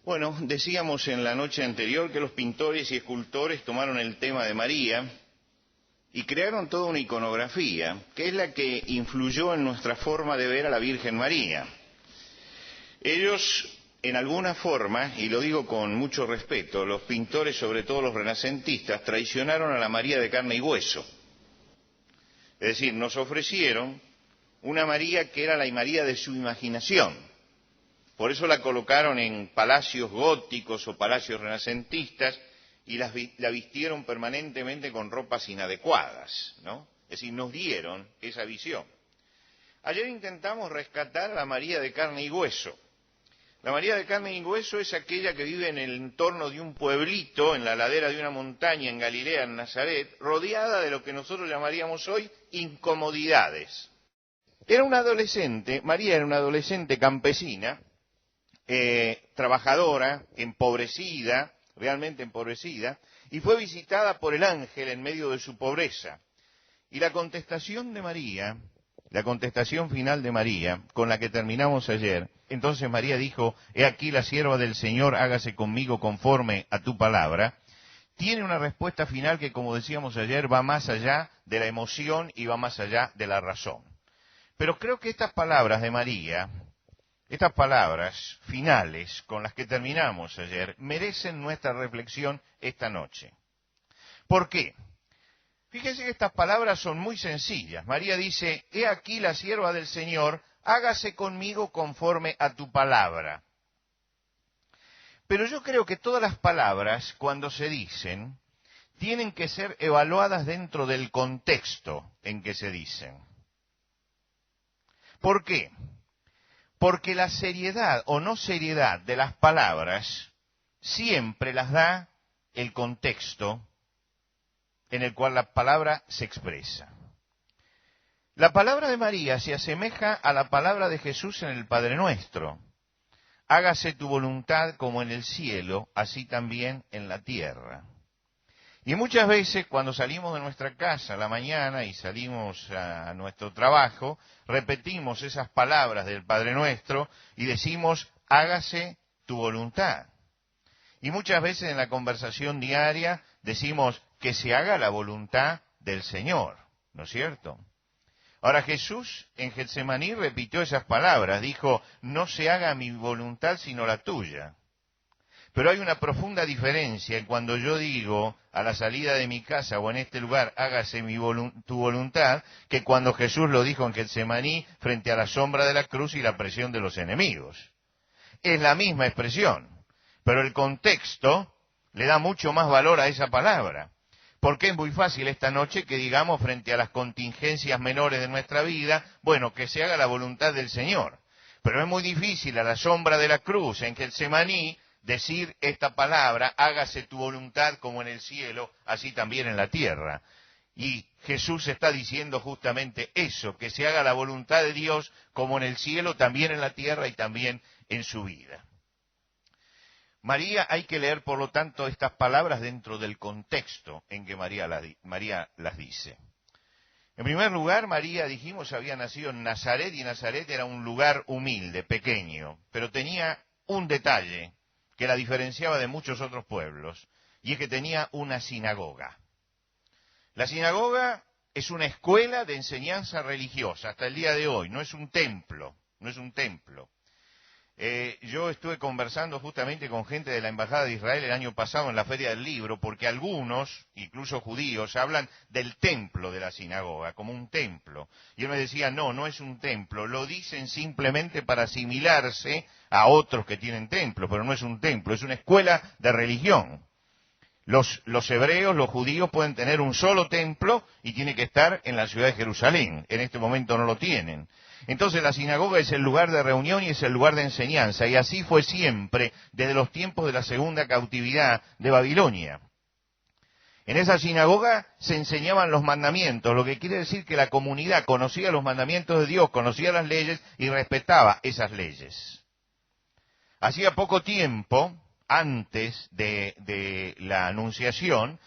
Bueno, decíamos en la noche anterior que los pintores y escultores tomaron el tema de María y crearon toda una iconografía, que es la que influyó en nuestra forma de ver a la Virgen María. Ellos, en alguna forma, y lo digo con mucho respeto, los pintores, sobre todo los renacentistas, traicionaron a la María de carne y hueso. Es decir, nos ofrecieron una María que era la María de su imaginación. Por eso la colocaron en palacios góticos o palacios renacentistas y la vistieron permanentemente con ropas inadecuadas, ¿no? Es decir, nos dieron esa visión. Ayer intentamos rescatar a la María de carne y hueso. La María de carne y hueso es aquella que vive en el entorno de un pueblito, en la ladera de una montaña en Galilea, en Nazaret, rodeada de lo que nosotros llamaríamos hoy incomodidades. Era una adolescente, María era una adolescente campesina, trabajadora, empobrecida, realmente empobrecida, y fue visitada por el ángel en medio de su pobreza. Y la contestación de María, la contestación final de María, con la que terminamos ayer, entonces María dijo, he aquí la sierva del Señor, hágase conmigo conforme a tu palabra, tiene una respuesta final que, como decíamos ayer, va más allá de la emoción y va más allá de la razón. Pero creo que estas palabras de María, estas palabras finales con las que terminamos ayer, merecen nuestra reflexión esta noche. ¿Por qué? Fíjense que estas palabras son muy sencillas. María dice, he aquí la sierva del Señor, hágase conmigo conforme a tu palabra. Pero yo creo que todas las palabras, cuando se dicen, tienen que ser evaluadas dentro del contexto en que se dicen. ¿Por qué? Porque la seriedad o no seriedad de las palabras siempre las da el contexto en el cual la palabra se expresa. La palabra de María se asemeja a la palabra de Jesús en el Padre Nuestro. Hágase tu voluntad como en el cielo, así también en la tierra. Y muchas veces cuando salimos de nuestra casa a la mañana y salimos a nuestro trabajo, repetimos esas palabras del Padre Nuestro y decimos, hágase tu voluntad. Y muchas veces en la conversación diaria decimos, que se haga la voluntad del Señor, ¿no es cierto? Ahora Jesús en Getsemaní repitió esas palabras, dijo, no se haga mi voluntad sino la tuya. Pero hay una profunda diferencia en cuando yo digo a la salida de mi casa o en este lugar, hágase tu voluntad, que cuando Jesús lo dijo en Getsemaní frente a la sombra de la cruz y la presión de los enemigos. Es la misma expresión, pero el contexto le da mucho más valor a esa palabra. Porque es muy fácil esta noche que digamos frente a las contingencias menores de nuestra vida, bueno, que se haga la voluntad del Señor. Pero es muy difícil a la sombra de la cruz en Getsemaní decir esta palabra, hágase tu voluntad como en el cielo, así también en la tierra. Y Jesús está diciendo justamente eso, que se haga la voluntad de Dios como en el cielo, también en la tierra y también en su vida. María, hay que leer, por lo tanto, estas palabras dentro del contexto en que María las dice. En primer lugar, María, dijimos, había nacido en Nazaret, y Nazaret era un lugar humilde, pequeño, pero tenía un detalle que la diferenciaba de muchos otros pueblos, y es que tenía una sinagoga. La sinagoga es una escuela de enseñanza religiosa, hasta el día de hoy, no es un templo, no es un templo. Yo estuve conversando justamente con gente de la Embajada de Israel el año pasado en la Feria del Libro, porque algunos, incluso judíos, hablan del templo de la sinagoga, como un templo. Y él me decía, no, no es un templo, lo dicen simplemente para asimilarse a otros que tienen templo, pero no es un templo, es una escuela de religión. Los hebreos, los judíos pueden tener un solo templo y tiene que estar en la ciudad de Jerusalén. En este momento no lo tienen. Entonces la sinagoga es el lugar de reunión y es el lugar de enseñanza. Y así fue siempre desde los tiempos de la segunda cautividad de Babilonia. En esa sinagoga se enseñaban los mandamientos, lo que quiere decir que la comunidad conocía los mandamientos de Dios, conocía las leyes y respetaba esas leyes. Hacía poco tiempo, antes de la Anunciación,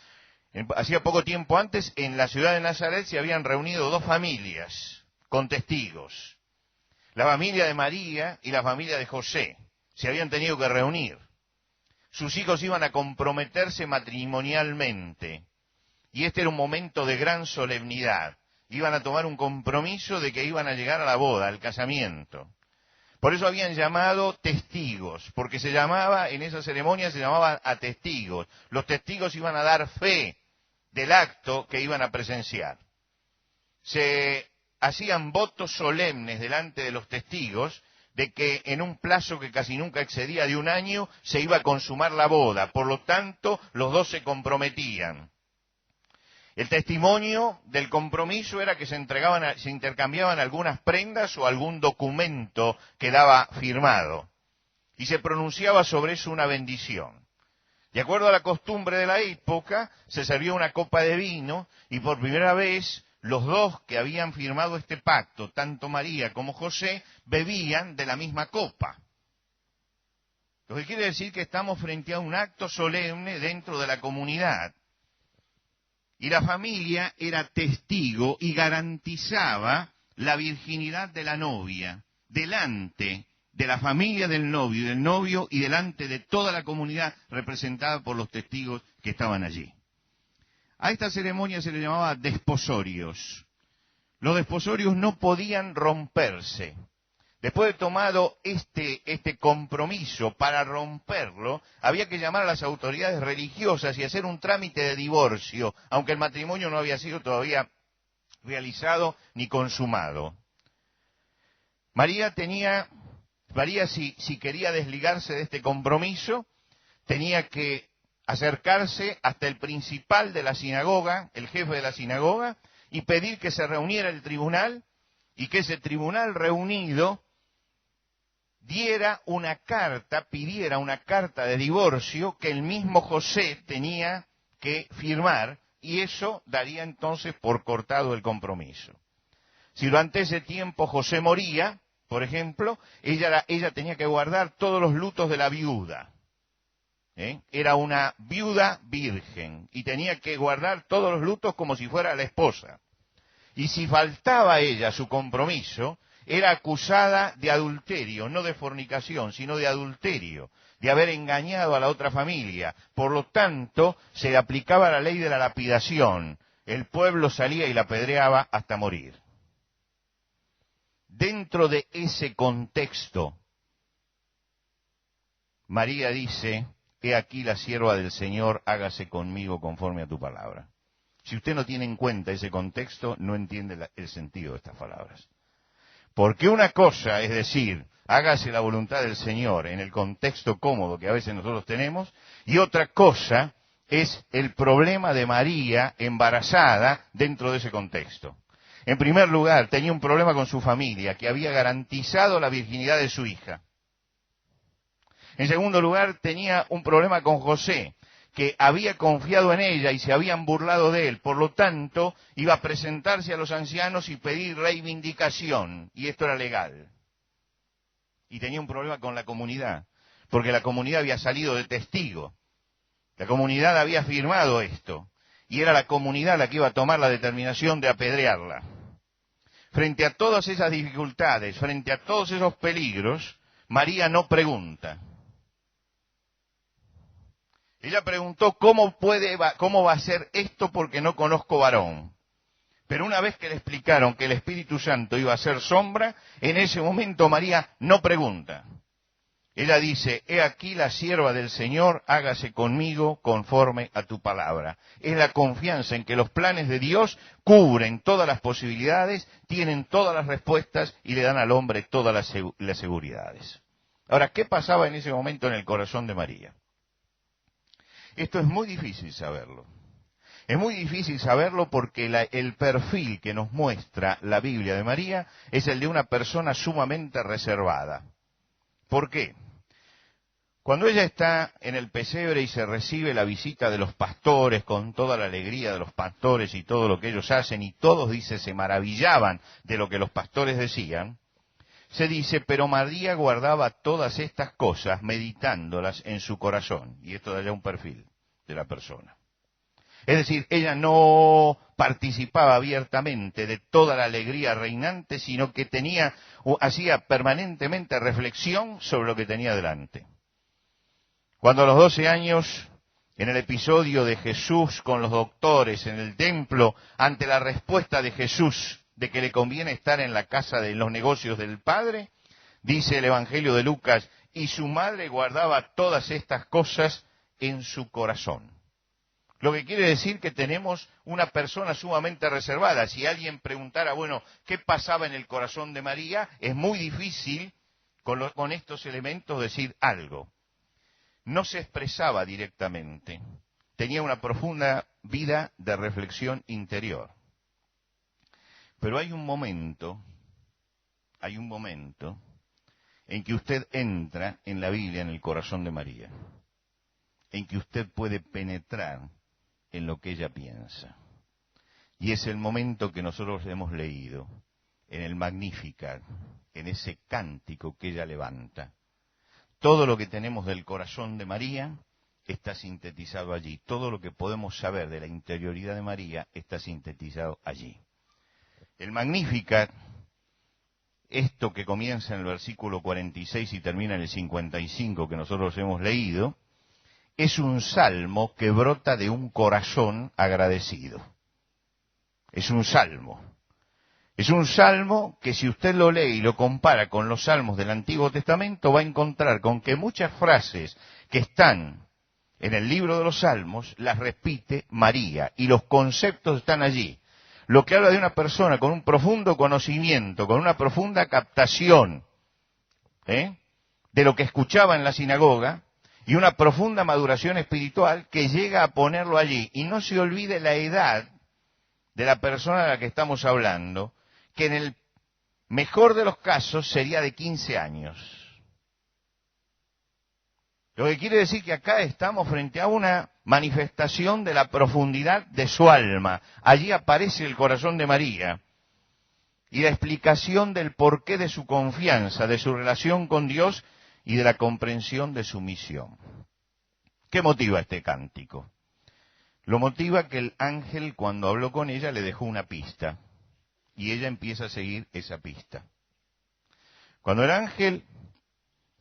hacía poco tiempo antes, en la ciudad de Nazaret se habían reunido dos familias con testigos. La familia de María y la familia de José se habían tenido que reunir. sus hijos iban a comprometerse matrimonialmente. Y este era un momento de gran solemnidad. Iban a tomar un compromiso de que iban a llegar a la boda, al casamiento. Por eso habían llamado testigos, porque se llamaba, en esa ceremonia se llamaba a testigos. Los testigos iban a dar fe del acto que iban a presenciar. Se hacían votos solemnes delante de los testigos de que en un plazo que casi nunca excedía de un año se iba a consumar la boda. Por lo tanto, los dos se comprometían. El testimonio del compromiso era que se intercambiaban algunas prendas o algún documento que daba firmado. Y se pronunciaba sobre eso una bendición. De acuerdo a la costumbre de la época, se servía una copa de vino y por primera vez los dos que habían firmado este pacto, tanto María como José, bebían de la misma copa. Lo que quiere decir que estamos frente a un acto solemne dentro de la comunidad. Y la familia era testigo y garantizaba la virginidad de la novia delante de la familia del novio y delante de toda la comunidad representada por los testigos que estaban allí. A esta ceremonia se le llamaba desposorios. Los desposorios no podían romperse. Después de tomado este compromiso, para romperlo, había que llamar a las autoridades religiosas y hacer un trámite de divorcio, aunque el matrimonio no había sido todavía realizado ni consumado. María, si quería desligarse de este compromiso, tenía que acercarse hasta el principal de la sinagoga, el jefe de la sinagoga, y pedir que se reuniera el tribunal, y que ese tribunal reunido pidiera una carta de divorcio que el mismo José tenía que firmar, y eso daría entonces por cortado el compromiso. Si durante ese tiempo José moría, por ejemplo, ella tenía que guardar todos los lutos de la viuda. Era una viuda virgen, y tenía que guardar todos los lutos como si fuera la esposa. Y si faltaba a ella su compromiso, era acusada de adulterio, no de fornicación, sino de adulterio, de haber engañado a la otra familia. Por lo tanto, se le aplicaba la ley de la lapidación. El pueblo salía y la apedreaba hasta morir. Dentro de ese contexto, María dice: he aquí la sierva del Señor, hágase conmigo conforme a tu palabra. Si usted no tiene en cuenta ese contexto, no entiende el sentido de estas palabras. Porque una cosa es decir, hágase la voluntad del Señor en el contexto cómodo que a veces nosotros tenemos, y otra cosa es el problema de María embarazada dentro de ese contexto. En primer lugar, tenía un problema con su familia, que había garantizado la virginidad de su hija. En segundo lugar, tenía un problema con José, que había confiado en ella y se habían burlado de él. Por lo tanto, iba a presentarse a los ancianos y pedir reivindicación, y esto era legal. Y tenía un problema con la comunidad, porque la comunidad había salido de testigo. La comunidad había firmado esto, y era la comunidad la que iba a tomar la determinación de apedrearla. Frente a todas esas dificultades, frente a todos esos peligros, María no pregunta. Ella preguntó cómo va a ser esto porque no conozco varón. Pero una vez que le explicaron que el Espíritu Santo iba a ser sombra, en ese momento María no pregunta. Ella dice: he aquí la sierva del Señor, hágase conmigo conforme a tu palabra. Es la confianza en que los planes de Dios cubren todas las posibilidades, tienen todas las respuestas y le dan al hombre todas las seguridades. Ahora, ¿qué pasaba en ese momento en el corazón de María? Esto es muy difícil saberlo. Es muy difícil saberlo porque el perfil que nos muestra la Biblia de María es el de una persona sumamente reservada. ¿Por qué? Cuando ella está en el pesebre y se recibe la visita de los pastores con toda la alegría de los pastores y todo lo que ellos hacen, y todos, dice, se maravillaban de lo que los pastores decían, se dice: pero María guardaba todas estas cosas meditándolas en su corazón. Y esto da ya un perfil de la persona. Es decir, ella no participaba abiertamente de toda la alegría reinante, sino que hacía permanentemente reflexión sobre lo que tenía delante. Cuando a los 12 años, en el episodio de Jesús con los doctores en el templo, ante la respuesta de Jesús de que le conviene estar en la casa de los negocios del Padre, dice el Evangelio de Lucas, y su madre guardaba todas estas cosas en su corazón. Lo que quiere decir que tenemos una persona sumamente reservada. Si alguien preguntara, bueno, ¿qué pasaba en el corazón de María? Es muy difícil con estos elementos decir algo. No se expresaba directamente. Tenía una profunda vida de reflexión interior. Pero hay un momento en que usted entra en la Biblia, en el corazón de María, en que usted puede penetrar en lo que ella piensa. Y es el momento que nosotros hemos leído, en el Magnificat, en ese cántico que ella levanta. Todo lo que tenemos del corazón de María está sintetizado allí. Todo lo que podemos saber de la interioridad de María está sintetizado allí. El Magnificat, esto que comienza en el versículo 46 y termina en el 55 que nosotros hemos leído, es un salmo que brota de un corazón agradecido. Es un salmo. Es un salmo que si usted lo lee y lo compara con los salmos del Antiguo Testamento, va a encontrar con que muchas frases que están en el libro de los salmos las repite María y los conceptos están allí. Lo que habla de una persona con un profundo conocimiento, con una profunda captación de lo que escuchaba en la sinagoga, y una profunda maduración espiritual que llega a ponerlo allí. Y no se olvide la edad de la persona de la que estamos hablando, que en el mejor de los casos sería de 15 años. Lo que quiere decir que acá estamos frente a una manifestación de la profundidad de su alma. Allí aparece el corazón de María y la explicación del porqué de su confianza, de su relación con Dios y de la comprensión de su misión. ¿Qué motiva este cántico? Lo motiva que el ángel, cuando habló con ella, le dejó una pista, y ella empieza a seguir esa pista. Cuando el ángel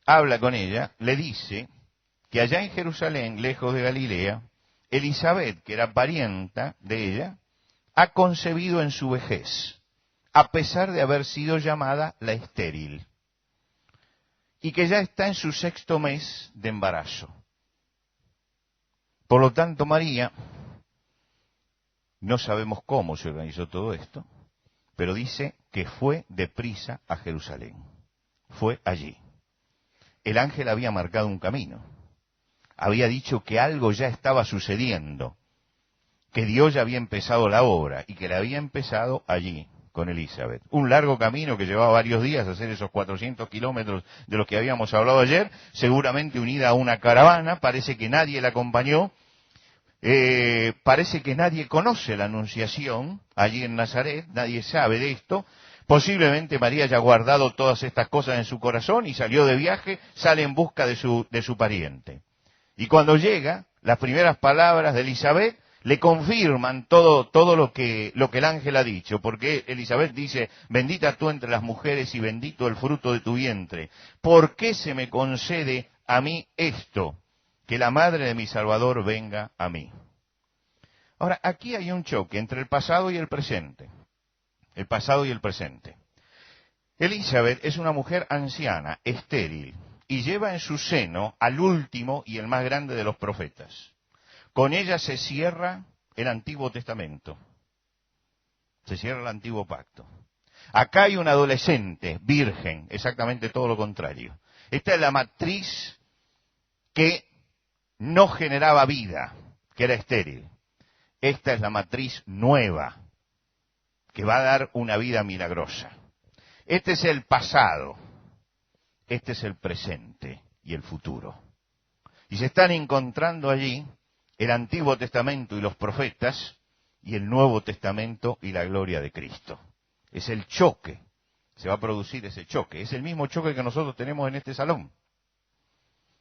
habla con ella, le dice que allá en Jerusalén, lejos de Galilea, Elisabet, que era parienta de ella, ha concebido en su vejez, a pesar de haber sido llamada la estéril, y que ya está en su 6º mes de embarazo. Por lo tanto, María, no sabemos cómo se organizó todo esto, pero dice que fue deprisa a Jerusalén. Fue allí. El ángel había marcado un camino. Había dicho que algo ya estaba sucediendo, que Dios ya había empezado la obra y que la había empezado allí, con Elisabet. Un largo camino que llevaba varios días, hacer esos 400 kilómetros de los que habíamos hablado ayer, seguramente unida a una caravana, parece que nadie la acompañó, parece que nadie conoce la anunciación allí en Nazaret, nadie sabe de esto. Posiblemente María haya guardado todas estas cosas en su corazón y salió de viaje, sale en busca de su pariente. Y cuando llega, las primeras palabras de Elisabet le confirman todo lo que el ángel ha dicho, porque Elisabet dice, bendita tú entre las mujeres y bendito el fruto de tu vientre. ¿Por qué se me concede a mí esto? Que la madre de mi Salvador venga a mí. Ahora, aquí hay un choque entre el pasado y el presente. El pasado y el presente. Elisabet es una mujer anciana, estéril, y lleva en su seno al último y el más grande de los profetas. Con ella se cierra el Antiguo Testamento. Se cierra el Antiguo Pacto. Acá hay un adolescente, virgen, exactamente todo lo contrario. Esta es la matriz que no generaba vida, que era estéril. Esta es la matriz nueva, que va a dar una vida milagrosa. Este es el pasado, este es el presente y el futuro. Y se están encontrando allí el Antiguo Testamento y los profetas, y el Nuevo Testamento y la gloria de Cristo. Es el choque, se va a producir ese choque. Es el mismo choque que nosotros tenemos en este salón.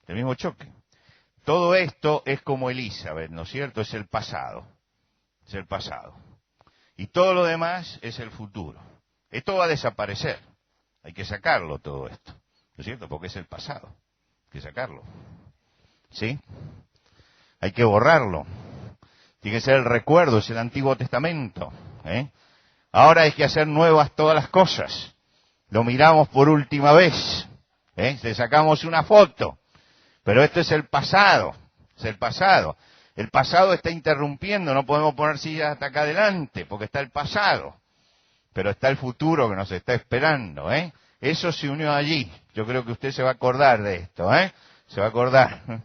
El mismo choque. Todo esto es como Elisabet, ¿no es cierto? Es el pasado. Es el pasado. Y todo lo demás es el futuro. Esto va a desaparecer. Hay que sacarlo todo esto, ¿no es cierto? Porque es el pasado. Hay que sacarlo. ¿sí? Hay que borrarlo. Tiene que ser el recuerdo, es el Antiguo Testamento, ¿eh? Ahora hay que hacer nuevas todas las cosas. Lo miramos por última vez, ¿eh? Le sacamos una foto. Pero esto es el pasado, es el pasado. El pasado está interrumpiendo, no podemos poner sillas hasta acá adelante, porque está el pasado. Pero está el futuro que nos está esperando, ¿eh? Eso se unió allí. Yo creo que usted se va a acordar de esto, ¿eh? Se va a acordar.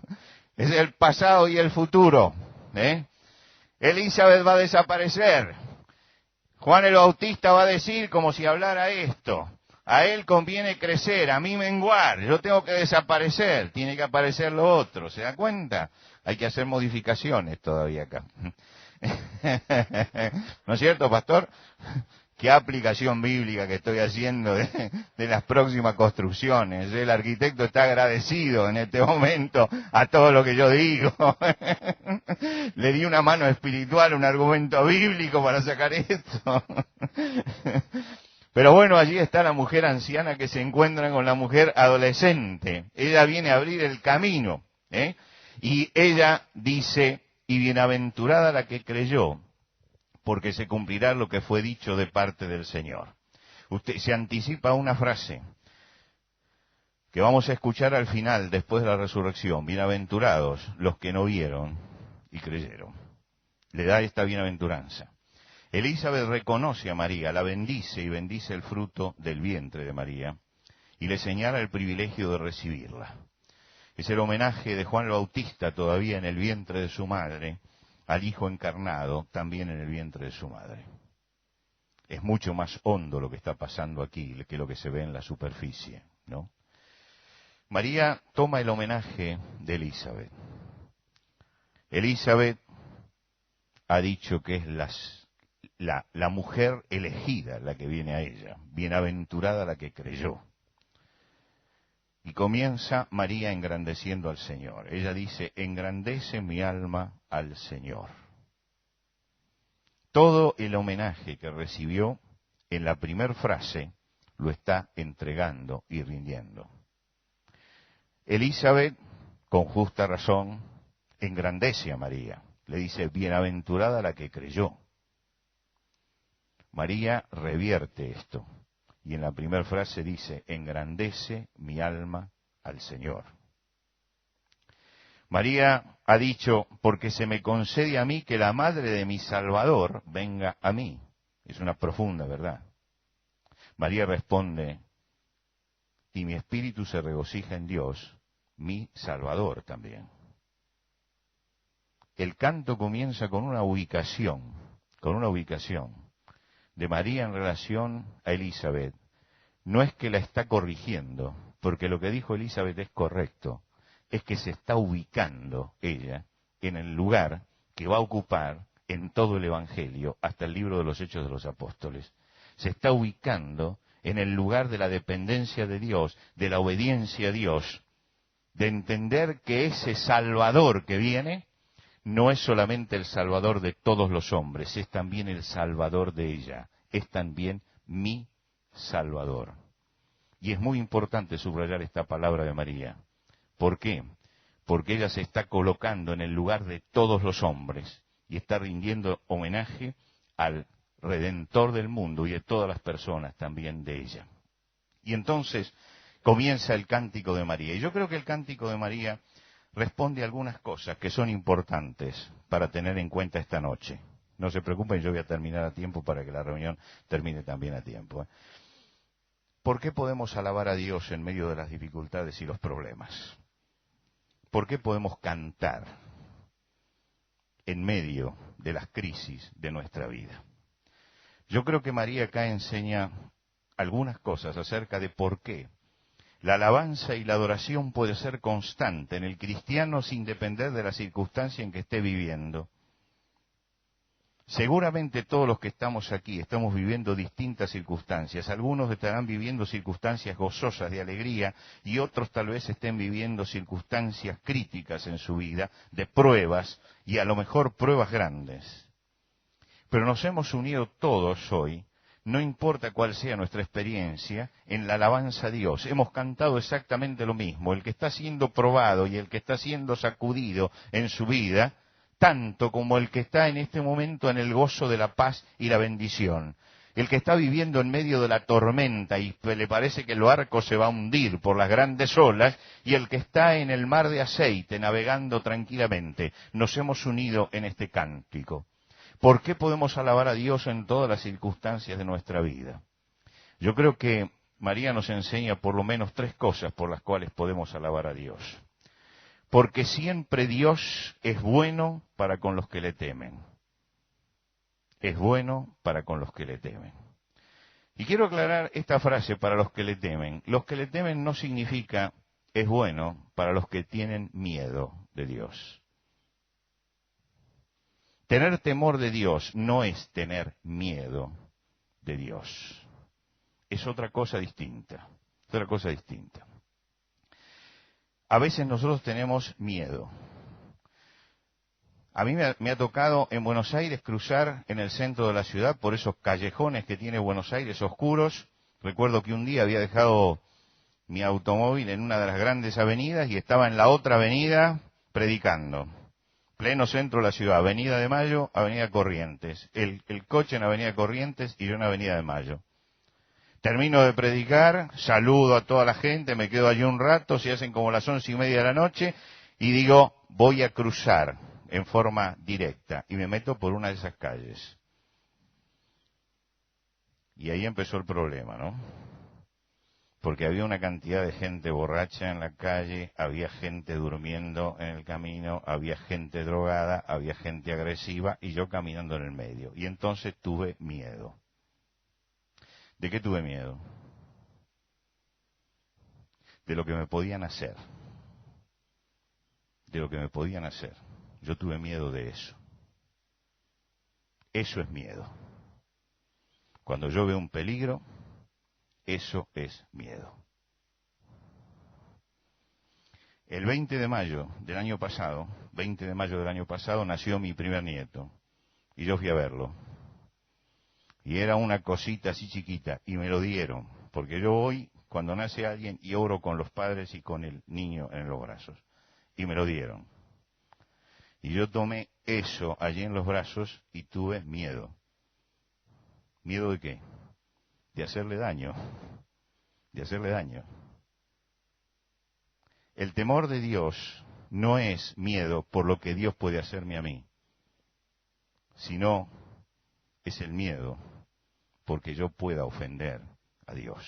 Es el pasado y el futuro, ¿eh? Elizabeth va a desaparecer. Juan el Bautista va a decir como si hablara esto. A él conviene crecer, a mí menguar. Yo tengo que desaparecer, tiene que aparecer lo otro. ¿Se da cuenta? Hay que hacer modificaciones todavía acá. ¿No es cierto, pastor? Qué aplicación bíblica que estoy haciendo de las próximas construcciones. El arquitecto está agradecido en este momento a todo lo que yo digo. Le di una mano espiritual, un argumento bíblico para sacar esto. Pero bueno, allí está la mujer anciana que se encuentra con la mujer adolescente. Ella viene a abrir el camino, ¿eh? Y ella dice, y bienaventurada la que creyó, porque se cumplirá lo que fue dicho de parte del Señor. Usted se anticipa a una frase que vamos a escuchar al final, después de la resurrección. Bienaventurados los que no vieron y creyeron. Le da esta bienaventuranza. Elizabeth reconoce a María, la bendice y bendice el fruto del vientre de María, y le señala el privilegio de recibirla. Es el homenaje de Juan el Bautista todavía en el vientre de su madre, al Hijo encarnado también en el vientre de su madre. Es mucho más hondo lo que está pasando aquí que lo que se ve en la superficie, ¿no? María toma el homenaje de Elizabeth. Elizabeth ha dicho que es la mujer elegida la que viene a ella, bienaventurada la que creyó. Y comienza María engrandeciendo al Señor. Ella dice, engrandece mi alma al Señor. Todo el homenaje que recibió en la primera frase lo está entregando y rindiendo. Elizabeth, con justa razón, engrandece a María. Le dice, bienaventurada la que creyó. María revierte esto. Y en la primera frase dice, engrandece mi alma al Señor. María ha dicho, porque se me concede a mí que la madre de mi Salvador venga a mí. Es una profunda verdad. María responde, y mi espíritu se regocija en Dios, mi Salvador también. El canto comienza con una ubicación de María en relación a Elizabeth. No es que la está corrigiendo, porque lo que dijo Elizabeth es correcto, es que se está ubicando ella en el lugar que va a ocupar en todo el Evangelio, hasta el libro de los Hechos de los Apóstoles. Se está ubicando en el lugar de la dependencia de Dios, de la obediencia a Dios, de entender que ese Salvador que viene no es solamente el Salvador de todos los hombres, es también el Salvador de ella, es también mi Salvador. Y es muy importante subrayar esta palabra de María. ¿Por qué? Porque ella se está colocando en el lugar de todos los hombres y está rindiendo homenaje al Redentor del mundo y de todas las personas también de ella. Y entonces comienza el cántico de María. Y yo creo que el cántico de María responde a algunas cosas que son importantes para tener en cuenta esta noche. No se preocupen, yo voy a terminar a tiempo para que la reunión termine también a tiempo. ¿Por qué podemos alabar a Dios en medio de las dificultades y los problemas? ¿Por qué podemos cantar en medio de las crisis de nuestra vida? Yo creo que María acá enseña algunas cosas acerca de por qué la alabanza y la adoración puede ser constante en el cristiano sin depender de la circunstancia en que esté viviendo. Seguramente todos los que estamos aquí estamos viviendo distintas circunstancias. Algunos estarán viviendo circunstancias gozosas de alegría y otros tal vez estén viviendo circunstancias críticas en su vida, de pruebas y a lo mejor pruebas grandes. Pero nos hemos unido todos hoy no importa cuál sea nuestra experiencia, en la alabanza a Dios. Hemos cantado exactamente lo mismo. El que está siendo probado y el que está siendo sacudido en su vida, tanto como el que está en este momento en el gozo de la paz y la bendición. El que está viviendo en medio de la tormenta y le parece que el barco se va a hundir por las grandes olas, y el que está en el mar de aceite navegando tranquilamente. Nos hemos unido en este cántico. ¿Por qué podemos alabar a Dios en todas las circunstancias de nuestra vida? Yo creo que María nos enseña por lo menos 3 cosas por las cuales podemos alabar a Dios. Porque siempre Dios es bueno para con los que le temen. Es bueno para con los que le temen. Y quiero aclarar esta frase para los que le temen. Los que le temen no significa es bueno para los que tienen miedo de Dios. Tener temor de Dios no es tener miedo de Dios. Es otra cosa distinta. Otra cosa distinta. A veces nosotros tenemos miedo. A mí me ha tocado en Buenos Aires cruzar en el centro de la ciudad por esos callejones que tiene Buenos Aires oscuros. Recuerdo que un día había dejado mi automóvil en una de las grandes avenidas y estaba en la otra avenida predicando. Pleno centro de la ciudad, Avenida de Mayo, Avenida Corrientes. El coche en Avenida Corrientes y yo en Avenida de Mayo. Termino de predicar, saludo a toda la gente, me quedo allí un rato, se hacen como las 11:30 de la noche, y digo, voy a cruzar en forma directa, y me meto por una de esas calles. Y ahí empezó el problema, ¿no? Porque había una cantidad de gente borracha en la calle, había gente durmiendo en el camino, había gente drogada, había gente agresiva, y yo caminando en el medio. Y entonces tuve miedo. ¿De qué tuve miedo? De lo que me podían hacer. De lo que me podían hacer. Yo tuve miedo de eso. Eso es miedo. Cuando yo veo un peligro, eso es miedo. El 20 de mayo del año pasado, nació mi primer nieto. Y yo fui a verlo. Y era una cosita así chiquita, y me lo dieron. Porque yo voy, cuando nace alguien, y oro con los padres y con el niño en los brazos. Y me lo dieron. Y yo tomé eso allí en los brazos y tuve miedo. ¿Miedo de qué? De hacerle daño. De hacerle daño. El temor de Dios no es miedo por lo que Dios puede hacerme a mí, sino es el miedo porque yo pueda ofender a Dios.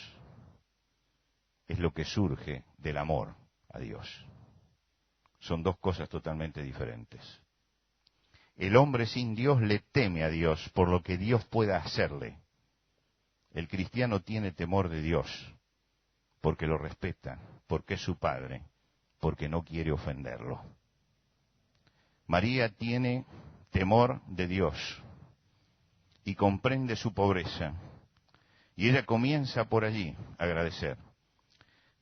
Es lo que surge del amor a Dios. Son 2 cosas totalmente diferentes. El hombre sin Dios le teme a Dios por lo que Dios pueda hacerle. El cristiano tiene temor de Dios porque lo respeta, porque es su padre, porque no quiere ofenderlo. María tiene temor de Dios y comprende su pobreza. Y ella comienza por allí a agradecer.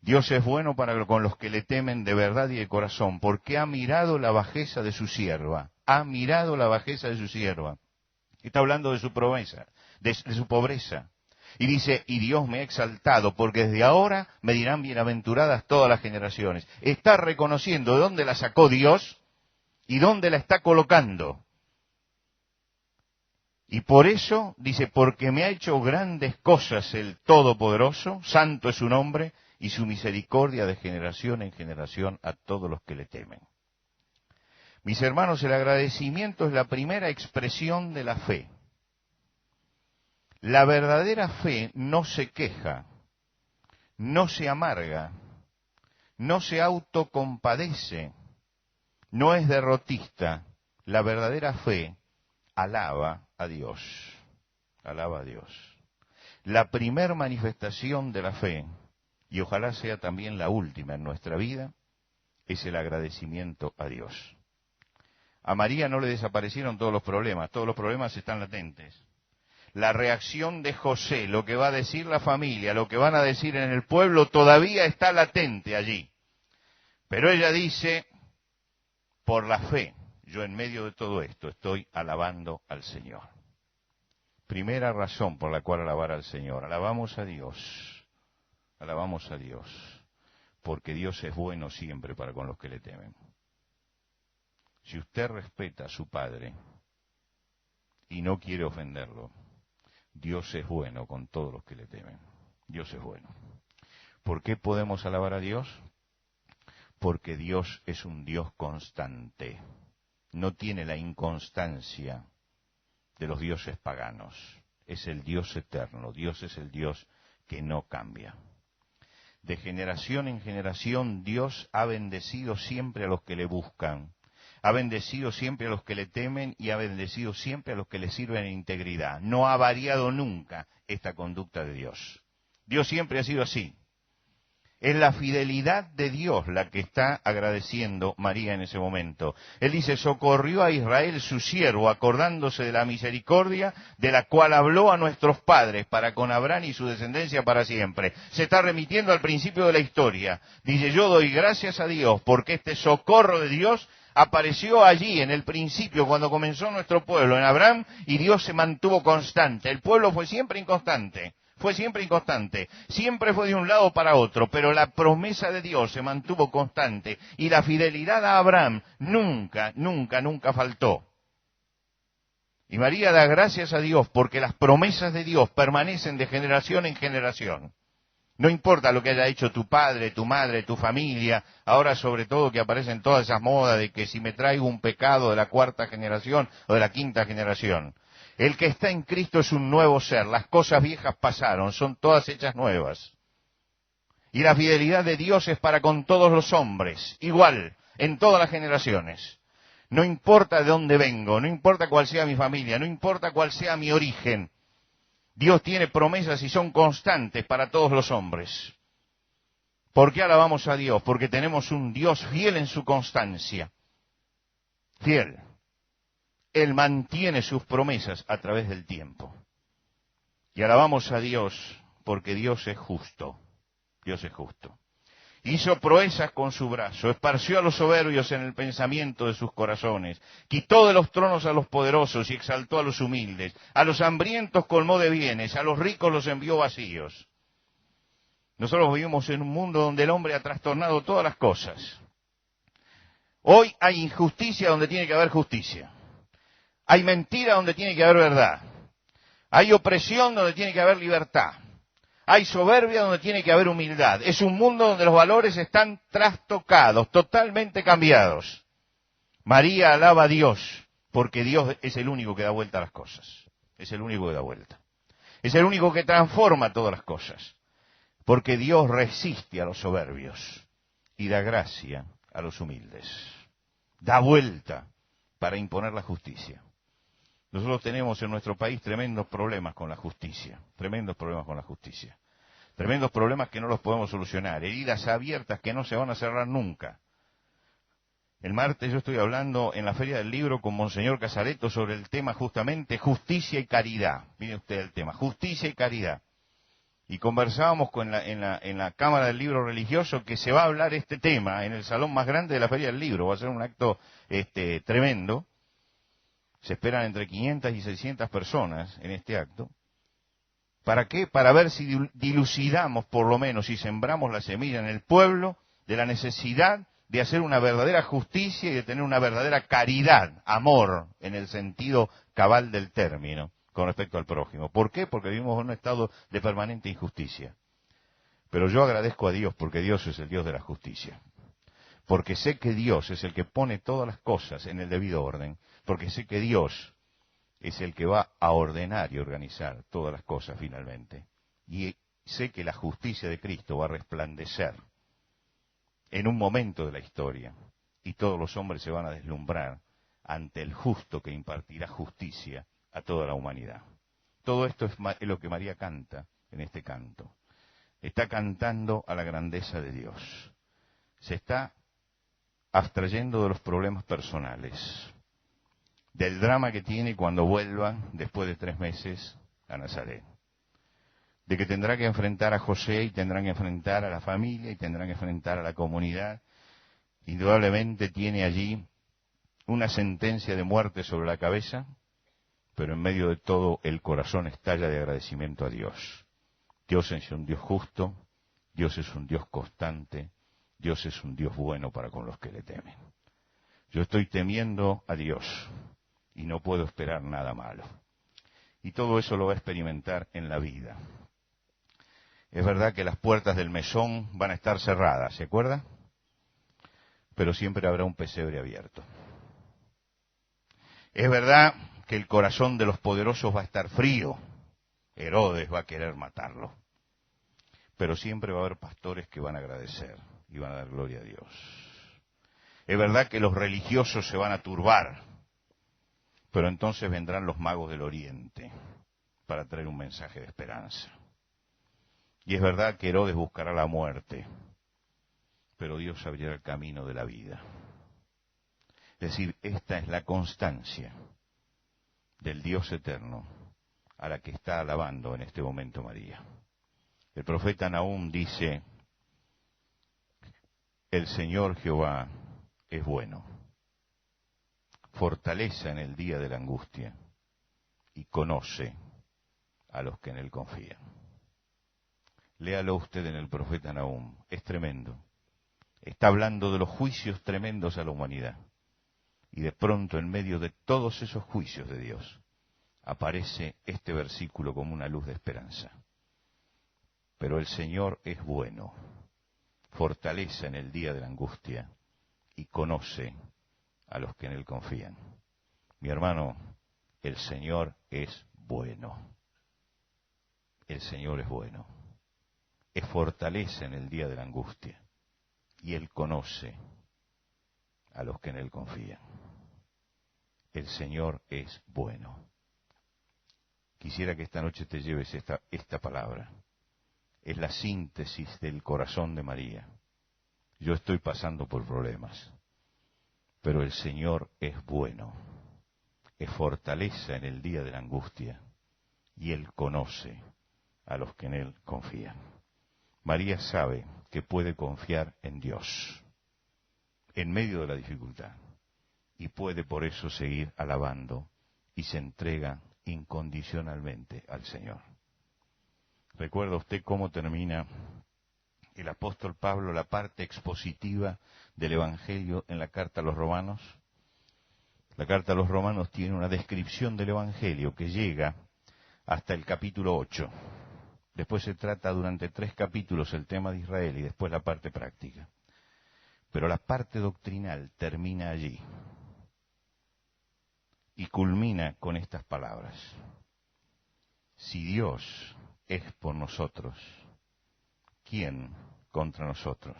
Dios es bueno para con los que le temen de verdad y de corazón, porque ha mirado la bajeza de su sierva. Ha mirado la bajeza de su sierva. Está hablando de su pobreza, de su pobreza. Y dice, y Dios me ha exaltado, porque desde ahora me dirán bienaventuradas todas las generaciones. Está reconociendo de dónde la sacó Dios y dónde la está colocando. Y por eso, dice, porque me ha hecho grandes cosas el Todopoderoso, santo es su nombre, y su misericordia de generación en generación a todos los que le temen. Mis hermanos, el agradecimiento es la primera expresión de la fe. La verdadera fe no se queja, no se amarga, no se autocompadece, no es derrotista. La verdadera fe alaba a Dios. Alaba a Dios. La primer manifestación de la fe, y ojalá sea también la última en nuestra vida, es el agradecimiento a Dios. A María no le desaparecieron todos los problemas están latentes. La reacción de José, lo que va a decir la familia, lo que van a decir en el pueblo, todavía está latente allí. Pero ella dice, por la fe, yo en medio de todo esto estoy alabando al Señor. Primera razón por la cual alabar al Señor. Alabamos a Dios. Alabamos a Dios. Porque Dios es bueno siempre para con los que le temen. Si usted respeta a su Padre y no quiere ofenderlo, Dios es bueno con todos los que le temen. Dios es bueno. ¿Por qué podemos alabar a Dios? Porque Dios es un Dios constante. No tiene la inconstancia de los dioses paganos. Es el Dios eterno. Dios es el Dios que no cambia. De generación en generación, Dios ha bendecido siempre a los que le buscan. Ha bendecido siempre a los que le temen y ha bendecido siempre a los que le sirven en integridad. No ha variado nunca esta conducta de Dios. Dios siempre ha sido así. Es la fidelidad de Dios la que está agradeciendo María en ese momento. Él dice, socorrió a Israel su siervo, acordándose de la misericordia de la cual habló a nuestros padres, para con Abraham y su descendencia para siempre. Se está remitiendo al principio de la historia. Dice, yo doy gracias a Dios porque este socorro de Dios apareció allí en el principio, cuando comenzó nuestro pueblo, en Abraham, y Dios se mantuvo constante. El pueblo fue siempre inconstante. Fue siempre inconstante, siempre fue de un lado para otro, pero la promesa de Dios se mantuvo constante y la fidelidad a Abraham nunca, nunca, nunca faltó. Y María da gracias a Dios porque las promesas de Dios permanecen de generación en generación. No importa lo que haya hecho tu padre, tu madre, tu familia, ahora sobre todo que aparecen todas esas modas de que si me traigo un pecado de la cuarta generación o de la quinta generación. El que está en Cristo es un nuevo ser, las cosas viejas pasaron, son todas hechas nuevas. Y la fidelidad de Dios es para con todos los hombres, igual, en todas las generaciones. No importa de dónde vengo, no importa cuál sea mi familia, no importa cuál sea mi origen. Dios tiene promesas y son constantes para todos los hombres. ¿Por qué alabamos a Dios? Porque tenemos un Dios fiel en su constancia. Fiel. Él mantiene sus promesas a través del tiempo. Y alabamos a Dios porque Dios es justo. Dios es justo. Hizo proezas con su brazo, esparció a los soberbios en el pensamiento de sus corazones, quitó de los tronos a los poderosos y exaltó a los humildes, a los hambrientos colmó de bienes, a los ricos los envió vacíos. Nosotros vivimos en un mundo donde el hombre ha trastornado todas las cosas. Hoy hay injusticia donde tiene que haber justicia. Hay mentira donde tiene que haber verdad. Hay opresión donde tiene que haber libertad. Hay soberbia donde tiene que haber humildad. Es un mundo donde los valores están trastocados, totalmente cambiados. María alaba a Dios porque Dios es el único que da vuelta a las cosas. Es el único que da vuelta. Es el único que transforma todas las cosas. Porque Dios resiste a los soberbios y da gracia a los humildes. Da vuelta para imponer la justicia. Nosotros tenemos en nuestro país tremendos problemas con la justicia, tremendos problemas con la justicia, tremendos problemas que no los podemos solucionar, heridas abiertas que no se van a cerrar nunca. El martes yo estoy hablando en la Feria del Libro con Monseñor Casareto sobre el tema justamente justicia y caridad. Mire usted el tema, justicia y caridad. Y conversábamos en la Cámara del Libro Religioso que se va a hablar este tema en el salón más grande de la Feria del Libro. Va a ser un acto tremendo. Se esperan entre 500 y 600 personas en este acto. ¿Para qué? Para ver si dilucidamos, por lo menos, si sembramos la semilla en el pueblo de la necesidad de hacer una verdadera justicia y de tener una verdadera caridad, amor, en el sentido cabal del término, con respecto al prójimo. ¿Por qué? Porque vivimos en un estado de permanente injusticia. Pero yo agradezco a Dios porque Dios es el Dios de la justicia. Porque sé que Dios es el que pone todas las cosas en el debido orden. Porque sé que Dios es el que va a ordenar y organizar todas las cosas finalmente. Y sé que la justicia de Cristo va a resplandecer en un momento de la historia. Y todos los hombres se van a deslumbrar ante el justo que impartirá justicia a toda la humanidad. Todo esto es lo que María canta en este canto. Está cantando a la grandeza de Dios. Se está abstrayendo de los problemas personales, del drama que tiene cuando vuelva después de 3 meses a Nazaret, de que tendrá que enfrentar a José y tendrán que enfrentar a la familia y tendrán que enfrentar a la comunidad. Indudablemente tiene allí una sentencia de muerte sobre la cabeza, pero en medio de todo el corazón estalla de agradecimiento a Dios. Dios es un Dios justo, Dios es un Dios constante, Dios es un Dios bueno para con los que le temen. Yo estoy temiendo a Dios y no puedo esperar nada malo. Y todo eso lo va a experimentar en la vida. Es verdad que las puertas del mesón van a estar cerradas, ¿se acuerda? Pero siempre habrá un pesebre abierto. Es verdad que el corazón de los poderosos va a estar frío. Herodes va a querer matarlo. Pero siempre va a haber pastores que van a agradecer y van a dar gloria a Dios. Es verdad que los religiosos se van a turbar, pero entonces vendrán los magos del Oriente para traer un mensaje de esperanza. Y es verdad que Herodes buscará la muerte, pero Dios abrirá el camino de la vida. Es decir, esta es la constancia del Dios eterno a la que está alabando en este momento María. El profeta Nahum dice, el Señor Jehová es bueno, fortaleza en el día de la angustia y conoce a los que en él confían. Léalo usted en el profeta Nahum, es tremendo. Está hablando de los juicios tremendos a la humanidad. Y de pronto, en medio de todos esos juicios de Dios, aparece este versículo como una luz de esperanza. Pero el Señor es bueno, fortaleza en el día de la angustia y conoce a los que en él confían. Mi hermano, el Señor es bueno. El Señor es bueno. Es fortaleza en el día de la angustia y él conoce a los que en él confían. El Señor es bueno. Quisiera que esta noche te lleves esta palabra. Es la síntesis del corazón de María. Yo estoy pasando por problemas, pero el Señor es bueno. Es fortaleza en el día de la angustia y él conoce a los que en él confían. María sabe que puede confiar en Dios en medio de la dificultad. Y puede por eso seguir alabando y se entrega incondicionalmente al Señor. ¿Recuerda usted cómo termina el apóstol Pablo la parte expositiva del Evangelio en la carta a los Romanos? La carta a los Romanos tiene una descripción del Evangelio que llega hasta el capítulo 8. Después se trata durante 3 capítulos el tema de Israel y después la parte práctica. Pero la parte doctrinal termina allí. Y culmina con estas palabras. Si Dios es por nosotros, ¿quién contra nosotros?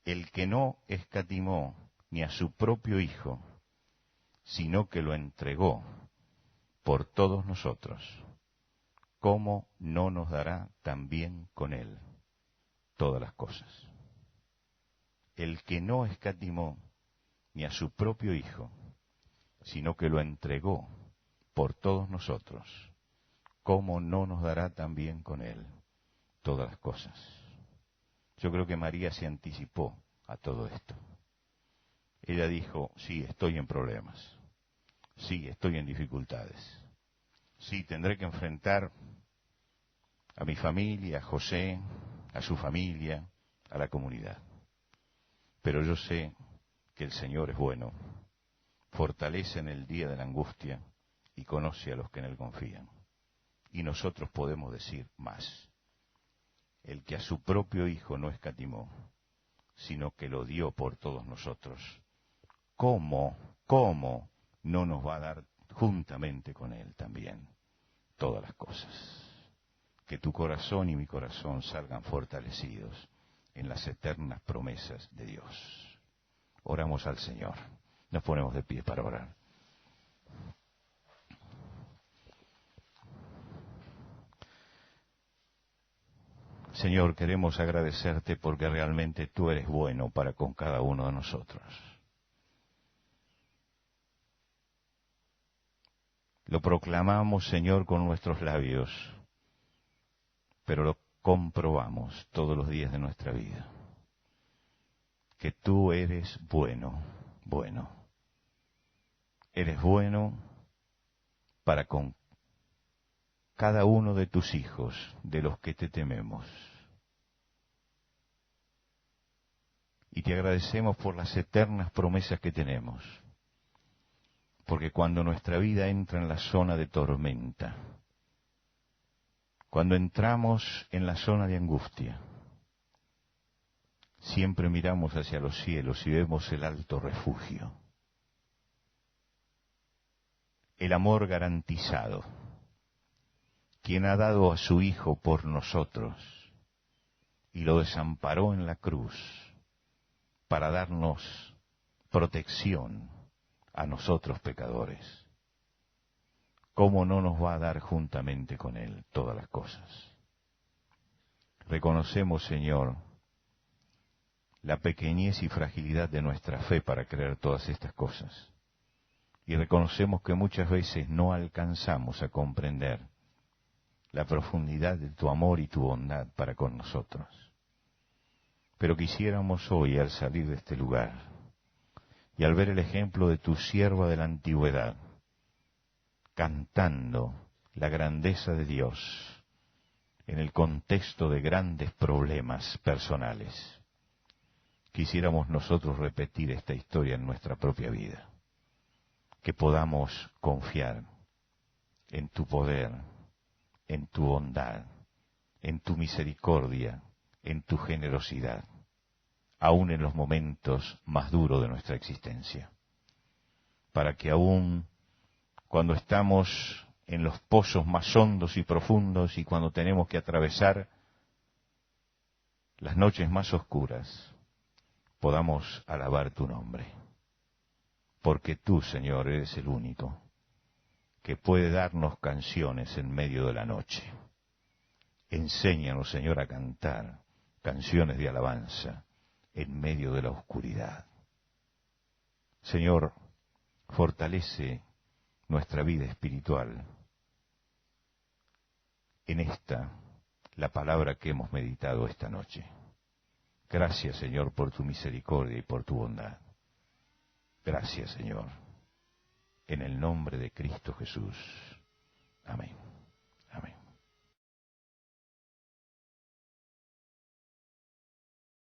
El que no escatimó ni a su propio Hijo, sino que lo entregó por todos nosotros, ¿cómo no nos dará también con él todas las cosas? El que no escatimó ni a su propio Hijo, sino que lo entregó por todos nosotros, ¿cómo no nos dará también con él todas las cosas? Yo creo que María se anticipó a todo esto. Ella dijo, sí, estoy en problemas, sí, estoy en dificultades, sí, tendré que enfrentar a mi familia, a José, a su familia, a la comunidad. Pero yo sé que el Señor es bueno, fortalece en el día de la angustia y conoce a los que en él confían. Y nosotros podemos decir más. El que a su propio Hijo no escatimó, sino que lo dio por todos nosotros, ¿cómo no nos va a dar juntamente con él también todas las cosas? Que tu corazón y mi corazón salgan fortalecidos en las eternas promesas de Dios. Oramos al Señor. Nos ponemos de pie para orar. Señor, queremos agradecerte porque realmente tú eres bueno para con cada uno de nosotros. Lo proclamamos, Señor, con nuestros labios, pero lo comprobamos todos los días de nuestra vida. Que tú eres bueno, bueno. Eres bueno para con cada uno de tus hijos, de los que te tememos. Y te agradecemos por las eternas promesas que tenemos, porque cuando nuestra vida entra en la zona de tormenta, cuando entramos en la zona de angustia, siempre miramos hacia los cielos y vemos el alto refugio, el amor garantizado, quien ha dado a su Hijo por nosotros y lo desamparó en la cruz para darnos protección a nosotros pecadores. ¿Cómo no nos va a dar juntamente con Él todas las cosas? Reconocemos, Señor, la pequeñez y fragilidad de nuestra fe para creer todas estas cosas. Y reconocemos que muchas veces no alcanzamos a comprender la profundidad de tu amor y tu bondad para con nosotros. Pero quisiéramos hoy, al salir de este lugar, y al ver el ejemplo de tu sierva de la antigüedad, cantando la grandeza de Dios en el contexto de grandes problemas personales, quisiéramos nosotros repetir esta historia en nuestra propia vida, que podamos confiar en tu poder, en tu bondad, en tu misericordia, en tu generosidad, aún en los momentos más duros de nuestra existencia, para que aún cuando estamos en los pozos más hondos y profundos y cuando tenemos que atravesar las noches más oscuras, podamos alabar tu nombre, porque tú, Señor, eres el único que puede darnos canciones en medio de la noche. Enséñanos, Señor, a cantar canciones de alabanza en medio de la oscuridad. Señor, fortalece nuestra vida espiritual en esta, la palabra que hemos meditado esta noche. Gracias, Señor, por tu misericordia y por tu bondad. Gracias, Señor. En el nombre de Cristo Jesús. Amén.